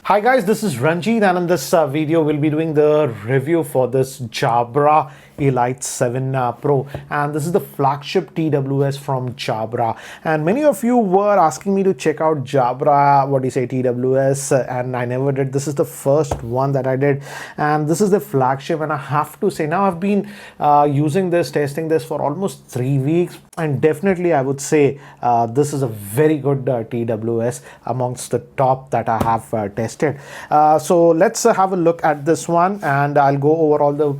Hi guys, this is Ranjit, and in this video we'll be doing the review for this Jabra Elite 7 Pro, and this is the flagship TWS from Jabra. And many of you were asking me to check out Jabra, TWS, and I never did. This is the first one that I did, and this is the flagship, and I have to say, now I've been using this, testing this for almost 3 weeks, and definitely I would say this is a very good TWS amongst the top that I have tested. So let's have a look at this one, and I'll go over all the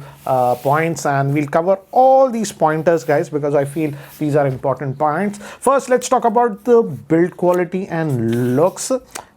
points, and we'll cover all these pointers, guys, because I feel these are important points. First, let's talk about the build quality and looks.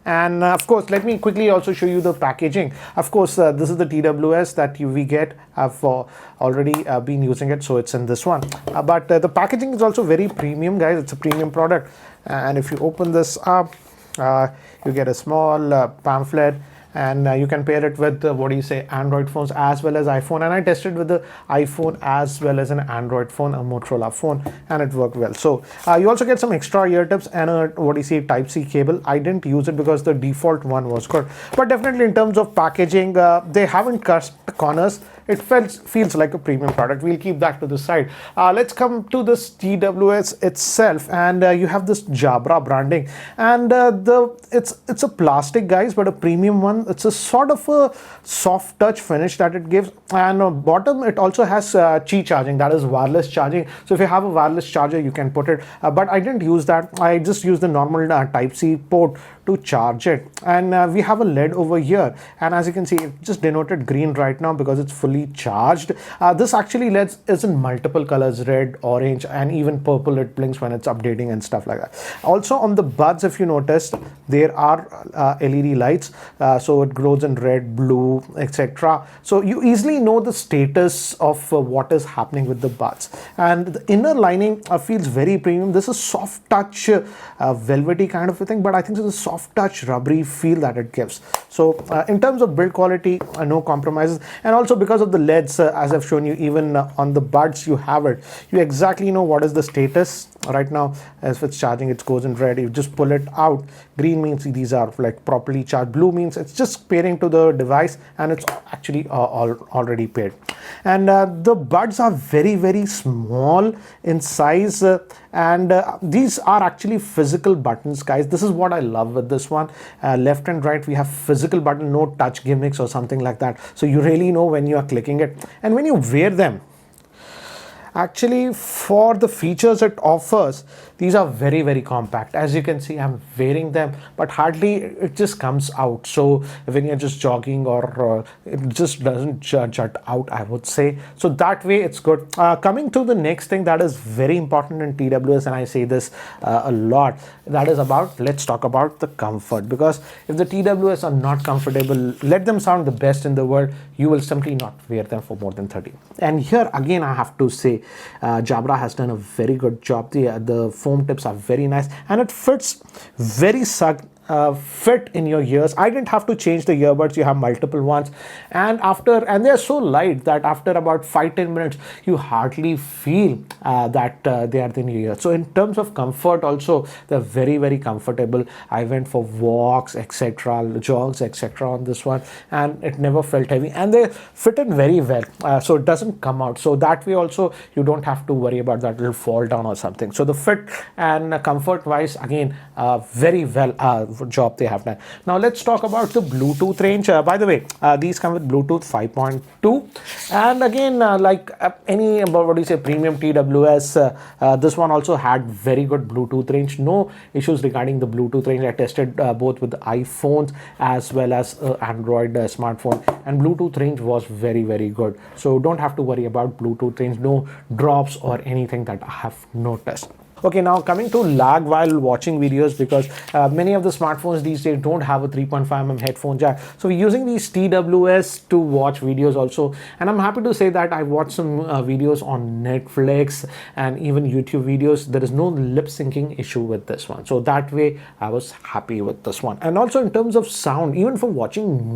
And of course, let me quickly also show you the packaging. Of course, this is the TWS that we get. I've already been using it, so it's in this one. But the packaging is also very premium, guys. It's a premium product. And if you open this up, you get a small pamphlet, and you can pair it with Android phones as well as iPhone. And I tested with the iPhone as well as an Android phone, a Motorola phone, and it worked well. So you also get some extra ear tips and a Type-C cable. I didn't use it because the default one was good, but definitely in terms of packaging, they haven't cut corners. It feels like a premium product. We'll keep that to the side. Let's come to this TWS itself, and you have this Jabra branding, and it's a plastic, guys, but a premium one. It's a sort of a soft touch finish that it gives, and bottom it also has Qi charging, that is wireless charging. So if you have a wireless charger, you can put it, but I didn't use that. I just used the normal Type-C port to charge it. And we have a LED over here, and as you can see, it just denoted green right now because it's fully charged. This actually LED is in multiple colors: red, orange, and even purple. It blinks when it's updating and stuff like that. Also on the buds, if you noticed, there are LED lights, so it glows in red, blue, etc. So you easily know the status of what is happening with the buds. And the inner lining feels very premium. This is soft touch, velvety kind of a thing, but I think it's a soft touch rubbery feel that it gives. So in terms of build quality, no compromises. And also because of the LEDs, as I've shown you, even on the buds you have it, you exactly know what is the status right now. As it's charging, it goes in red. You just pull it out. Green means these are like properly charged. Blue means it's just pairing to the device, and it's actually already paired. And the buds are very, very small in size, and these are actually physical buttons, guys. This is what I love with this one. Left and right, we have physical button, no touch gimmicks or something like that. So you really know when you are clicking it, and when you wear them, actually, for the features it offers, these are very, very compact. As you can see, I'm wearing them, but hardly it just comes out. So when you're just jogging, or it just doesn't jut out, I would say. So that way it's good. Coming to the next thing that is very important in TWS, and I say this a lot, that is about, let's talk about the comfort. Because if the TWS are not comfortable, let them sound the best in the world, you will simply not wear them for more than 30. And here again, I have to say, Jabra has done a very good job. The foam tips are very nice, and it fits very fit in your ears. I didn't have to change the earbuds. You have multiple ones, and they are so light that after about 5-10 minutes you hardly feel that they are in your ear. So in terms of comfort also, they're very, very comfortable. I went for walks, etc., jogs, etc. on this one, and it never felt heavy, and they fit in very well, so it doesn't come out. So that way also you don't have to worry about that it'll fall down or something. So the fit and comfort wise, again, very well job they have done. Now let's talk about the Bluetooth range. By the way, these come with Bluetooth 5.2, and again, like any premium TWS, this one also had very good Bluetooth range. No issues regarding the Bluetooth range. I tested both with the iPhones as well as Android smartphone, and Bluetooth range was very, very good. So don't have to worry about Bluetooth range. No drops or anything that I have noticed. Okay, now coming to lag while watching videos, because many of the smartphones these days don't have a 3.5mm headphone jack. So we're using these TWS to watch videos also. And I'm happy to say that I watched some videos on Netflix and even YouTube videos. There is no lip syncing issue with this one. So that way I was happy with this one. And also in terms of sound, even for watching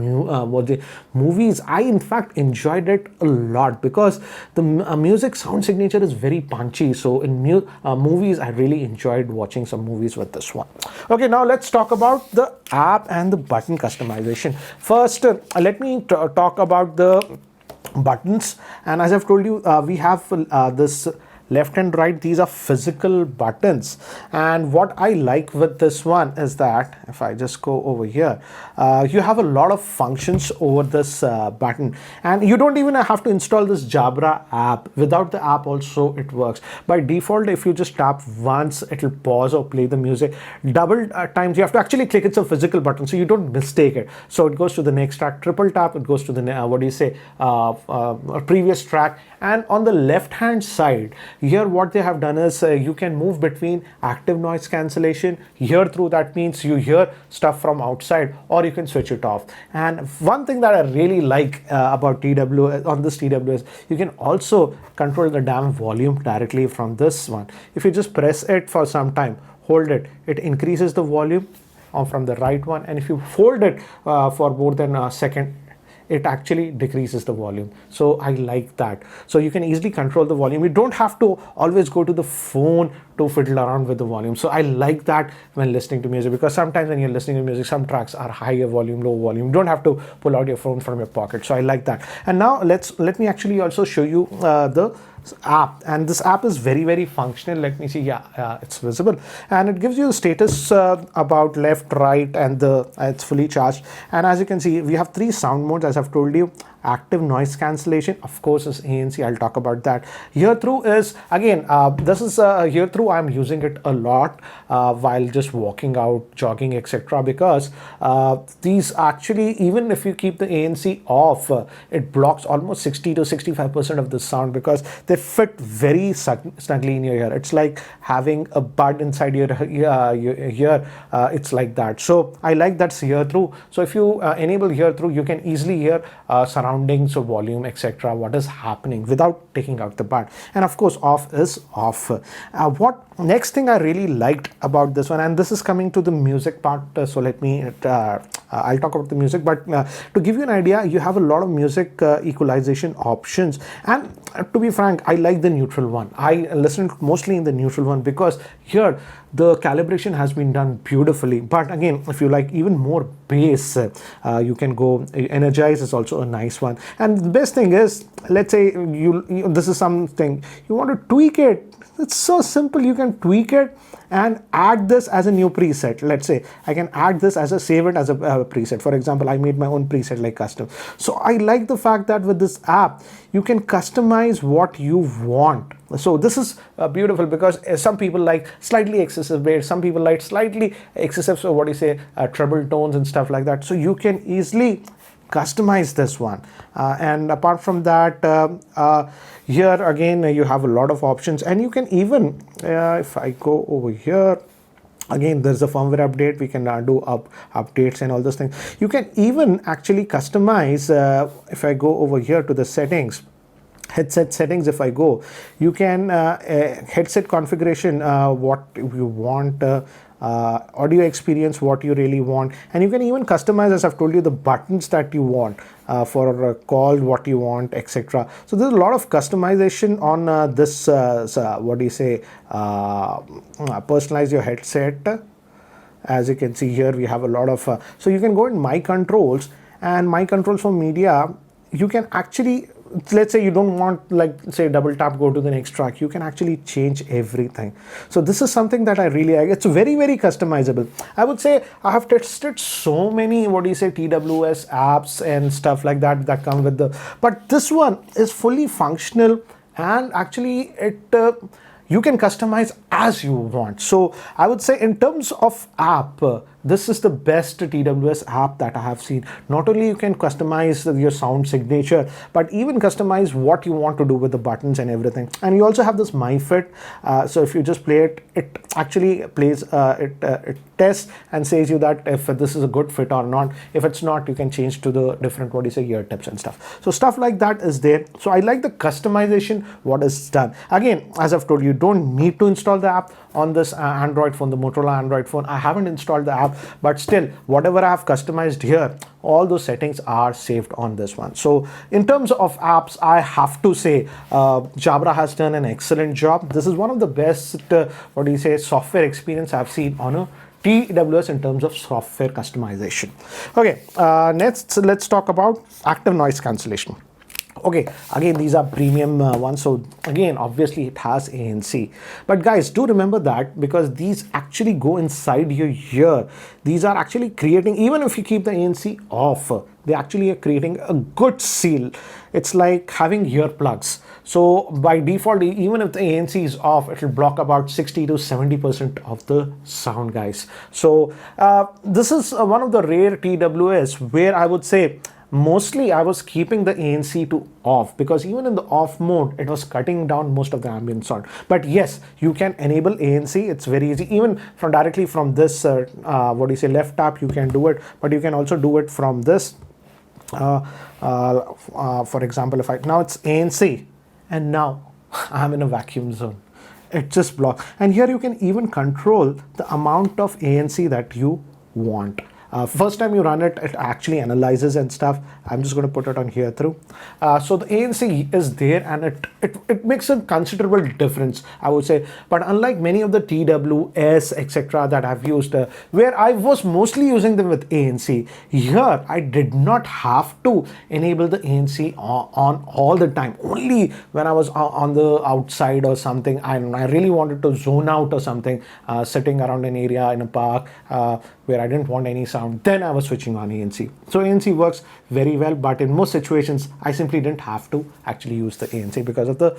movies, I in fact enjoyed it a lot, because the music sound signature is very punchy. So in movies, movies. I really enjoyed watching some movies with this one. Okay, now let's talk about the app and the button customization. First, let me talk about the buttons. And as I've told you, we have this left and right. These are physical buttons, and what I like with this one is that if I just go over here, you have a lot of functions over this button, and you don't even have to install this Jabra app. Without the app also it works. By default, if you just tap once, it'll pause or play the music. Double times you have to actually click. It's a physical button, so you don't mistake it. So it goes to the next track. Triple tap, it goes to the previous track. And on the left hand side here, what they have done is you can move between active noise cancellation. Here through, that means you hear stuff from outside, or you can switch it off. And one thing that I really like about TWS, on this TWS, you can also control the damn volume directly from this one. If you just press it for some time, hold it, it increases the volume from the right one. And if you hold it for more than a second, it actually decreases the volume. So I like that. So you can easily control the volume. You don't have to always go to the phone to fiddle around with the volume. So I like that when listening to music, because sometimes when you're listening to music, some tracks are higher volume, low volume. You don't have to pull out your phone from your pocket. So I like that. And now let me actually also show you the app. And this app is very, very functional. Let me see. Yeah, it's visible, and it gives you the status about left, right, and it's fully charged. And as you can see, we have 3 sound modes, as I've told you. Active noise cancellation, of course, is ANC. I'll talk about that. Hear through is, again, this is hear through. I'm using it a lot while just walking out, jogging, etc. Because these actually, even if you keep the ANC off, it blocks almost 60 to 65% of the sound, because they fit very snugly in your ear. It's like having a bud inside your ear. It's like that. So I like that's hear through. So if you enable hear through, you can easily hear surroundings, so volume, etc., what is happening without taking out the bud. And of course, off is off. What next thing I really liked about this one, and this is coming to the music part, so let me I'll talk about the music, but to give you an idea, you have a lot of music equalization options. And to be frank, I like the neutral one. I listen mostly in the neutral one, because here the calibration has been done beautifully. But again, if you like even more bass, you can go energize is also a nice one. And the best thing is, let's say this is something you want to tweak it. It's so simple. You can tweak it and add this as a new preset. Let's say I can add this as save it as a preset. For example, I made my own preset like custom. So I like the fact that with this app, you can customize what you want. So this is beautiful, because some people like slightly excessive bass, some people like slightly excessive, so treble tones and stuff like that. So you can easily customize this one. And apart from that, here again, you have a lot of options, and you can even, if I go over here, again, there's a firmware update. We can do updates and all those things. You can even actually customize, if I go over here to the settings, headset settings, if I go, you can headset configuration, what you want, audio experience, what you really want. And you can even customize, as I've told you, the buttons that you want for a call, what you want, etc. So there's a lot of customization on this personalize your headset. As you can see here, we have a lot of so you can go in my controls, and my controls for media, you can actually, let's say you don't want, like, say, double tap, go to the next track, you can actually change everything. So this is something that I really like. It's very, very customizable. I would say I have tested so many TWS apps and stuff like that that come with but this one is fully functional, and actually it you can customize as you want. So I would say, in terms of app, this is the best TWS app that I have seen. Not only you can customize your sound signature, but even customize what you want to do with the buttons and everything. And you also have this MyFit. So if you just play it, it actually plays, it tests and says you that if this is a good fit or not. If it's not, you can change to the different, ear tips and stuff. So stuff like that is there. So I like the customization, what is done. Again, as I've told you, don't need to install the app on this Android phone, the Motorola Android phone. I haven't installed the app stuff, but still whatever I have customized here, all those settings are saved on this one. So in terms of apps, I have to say Jabra has done an excellent job. This is one of the best software experience I've seen on a TWS in terms of software customization. Okay, next let's talk about active noise cancellation. Okay, again, these are premium ones, so again, obviously it has ANC, but guys, do remember that because these actually go inside your ear, these are actually creating, even if you keep the ANC off, they actually are creating a good seal. It's like having earplugs. So by default, even if the ANC is off, it will block about 60 to 70% of the sound, guys. So this is one of the rare TWS where I would say mostly I was keeping the ANC to off, because even in the off mode, it was cutting down most of the ambient sound. But yes, you can enable ANC. It's very easy. Even from directly from this, left tap, you can do it. But you can also do it from this. For example, if now it's ANC, and now I'm in a vacuum zone. It just blocks. And here you can even control the amount of ANC that you want. First time you run it, it actually analyzes and stuff. I'm just going to put it on here through. So the ANC is there, and it makes a considerable difference, I would say. But unlike many of the TWS, etc., that I've used, where I was mostly using them with ANC, here I did not have to enable the ANC on all the time. Only when I was on the outside or something, I really wanted to zone out or something, sitting around an area in a park where I didn't want any sound, then I was switching on ANC. So ANC works very well, but in most situations, I simply didn't have to actually use the ANC because of the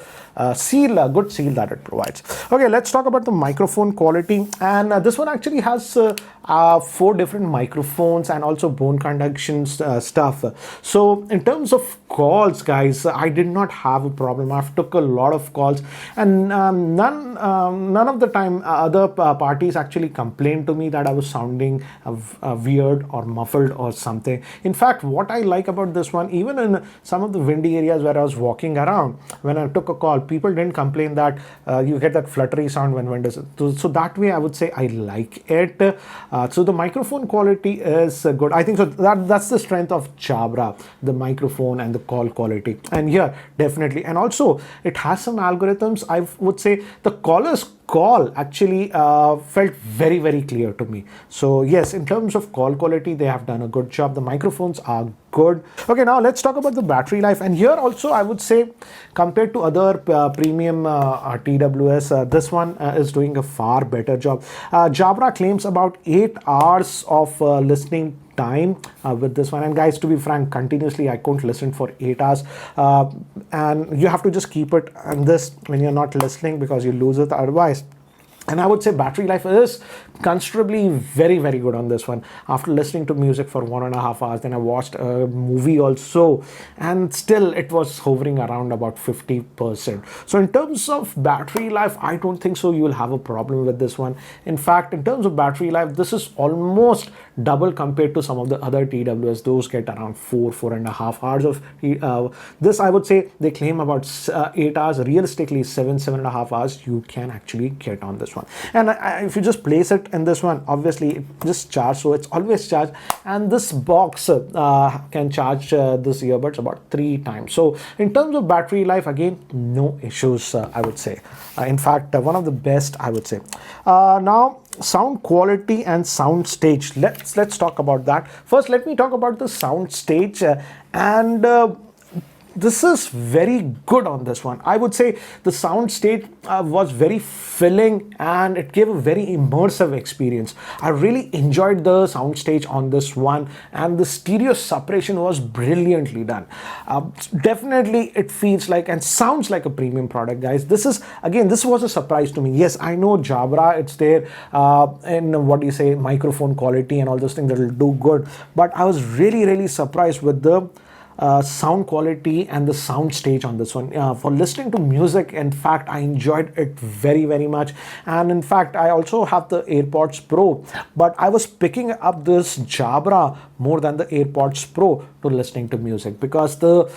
good seal that it provides. Okay, let's talk about the microphone quality. And this one actually has 4 different microphones and also bone conduction stuff. So in terms of calls, guys, I did not have a problem. I've took a lot of calls, and none of the time other parties actually complained to me that I was sounding weird or muffled or something. In fact, what I like about this one, even in some of the windy areas where I was walking around, when I took a call, people didn't complain that you get that fluttery sound when wind is. So that way, I would say I like it. So the microphone quality is good. I think so. That's the strength of Jabra, the microphone and the call quality. And here, definitely. And also, it has some algorithms. I would say the caller's call actually felt very, very clear to me. So yes, in terms of call quality, they have done a good job. The microphones are good. Okay, now let's talk about the battery life. And here also, I would say, compared to other premium TWS, this one is doing a far better job. Jabra claims about 8 hours of listening time with this one, and guys, to be frank, continuously I couldn't listen for 8 hours, and you have to just keep it on this when you're not listening, because you lose it otherwise. And I would say battery life is considerably very, very good on this one. After listening to music for 1.5 hours, then I watched a movie also, and still it was hovering around about 50%. So in terms of battery life, I don't think so you will have a problem with this one. In fact, in terms of battery life, this is almost double compared to some of the other TWS. Those get around 4.5 hours of this. I would say they claim about 8 hours. Realistically, 7.5 hours you can actually get on this one. And if you just place it in this one, obviously it just charge, so it's always charged, and this box can charge this earbuds about 3 times. So in terms of battery life, again, no issues, I would say. In fact, one of the best, I would say. Now, sound quality and sound stage. Let's talk about that. First, let me talk about the sound stage, and this is very good on this one. I would say the sound stage was very filling, and it gave a very immersive experience. I really enjoyed the sound stage on this one, and the stereo separation was brilliantly done. Definitely it feels like and sounds like a premium product, guys. This was a surprise to me. Yes, I know Jabra, it's there in microphone quality and all those things that will do good, but I was really, really surprised with the sound quality and the sound stage on this one. For listening to music, in fact, I enjoyed it very, very much. And in fact, I also have the AirPods Pro, but I was picking up this Jabra more than the AirPods Pro to listening to music, because the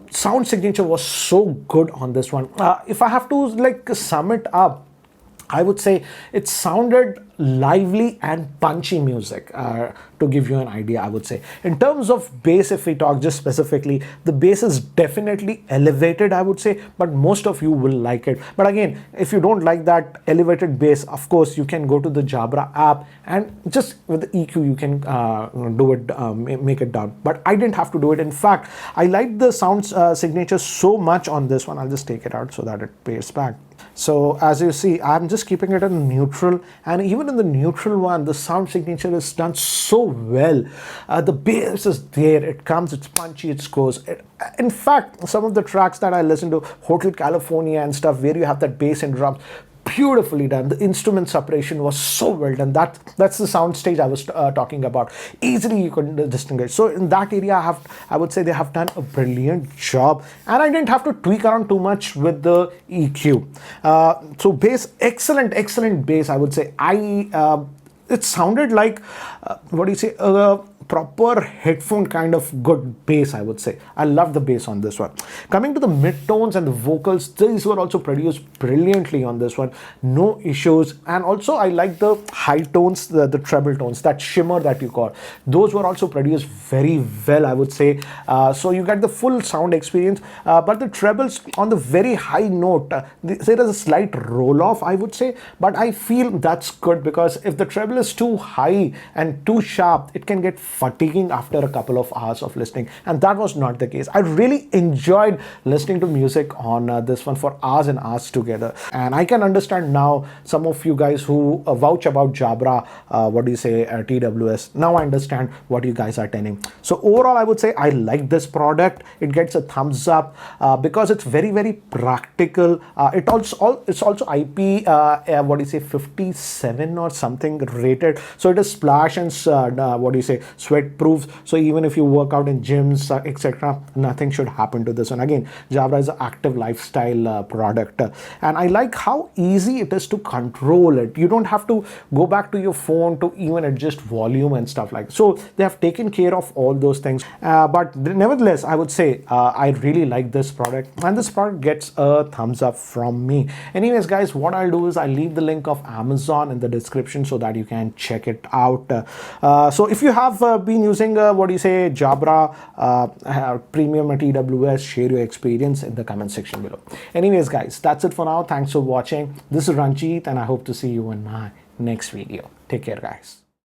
sound signature was so good on this one. If I have to sum it up, I would say it sounded lively and punchy music. To give you an idea, I would say in terms of bass, if we talk just specifically, the bass is definitely elevated, I would say, but most of you will like it. But again, if you don't like that elevated bass, of course you can go to the Jabra app and just with the EQ you can do it, make it down. But I didn't have to do it. In fact, I like the sound signature so much on this one. I'll just take it out so that it pays back. So as you see, I'm just keeping it in neutral, and even in the neutral one, the sound signature is done so well. The bass is there, it comes, it's punchy, it goes. In fact, some of the tracks that I listen to, Hotel California and stuff, where you have that bass and drums, beautifully done. The instrument separation was so well done. That's the sound stage I was talking about. Easily you could distinguish. So in that area, I would say they have done a brilliant job, and I didn't have to tweak around too much with the EQ. So bass, excellent bass. I would say it sounded like what do you say? Proper headphone kind of good bass, I would say. I love the bass on this one. Coming to the mid-tones and the vocals, these were also produced brilliantly on this one. No issues. And also I like the high tones, the treble tones, that shimmer that you call. Those were also produced very well, I would say. So you get the full sound experience. But the trebles on the very high note, there is a slight roll-off, I would say. But I feel that's good, because if the treble is too high and too sharp, it can get fatiguing after a couple of hours of listening, and that was not the case. I really enjoyed listening to music on this one for hours and hours together. And I can understand now some of you guys who vouch about Jabra, TWS. Now I understand what you guys are telling. So overall, I would say I like this product. It gets a thumbs up because it's very practical. It's also IP 57 or something rated, so it is splash and sweat proof. So even if you work out in gyms, etc., nothing should happen to this one. Again, Jabra is an active lifestyle product, and I like how easy it is to control it. You don't have to go back to your phone to even adjust volume and stuff like that. So they have taken care of all those things. But nevertheless, I would say I really like this product, and this product gets a thumbs up from me. Anyways, guys, what I'll do is I'll leave the link of Amazon in the description so that you can check it out. So if you have been using Jabra premium TWS, share your experience in the comment section below. Anyways, guys, that's it for now. Thanks for watching. This is Ranjit, and I hope to see you in my next video. Take care, guys.